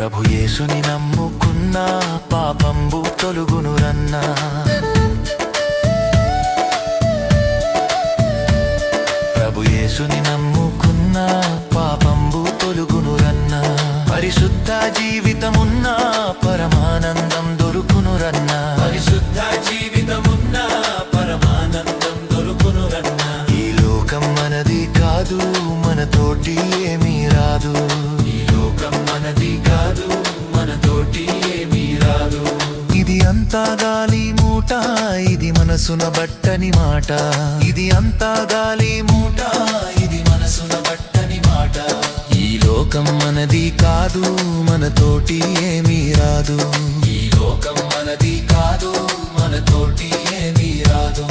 ప్రభు యేసుని నమ్ముకున్నా పాపంబు తొలుగునురన్నా. ప్రభు యేసుని నమ్ముకున్నా పాపంబు తొలుగునురన్నా. పరిశుద్ధ జీవితమున్నా పరమానందం దొరుకునురన్నా. పరిశుద్ధ జీవితమున్నా పరమానందం దొరుకునురన్నా. ఈ లోకం మనది కాదు, మనతోటి ఏమీ రాదు. ఈ లోకం మనది కాదు, మనతోటి ఏమీ రాదు. ఇది అంతా గాలి మూట, ఇది మనసున బట్టని మాట. ఇది అంతా గాలి మూట, ఇది మనసున బట్టని మాట. ఈ లోకం మనది కాదు, మనతోటి ఏమీ రాదు. ఈ లోకం మనది కాదు, మనతోటి ఏమీ రాదు.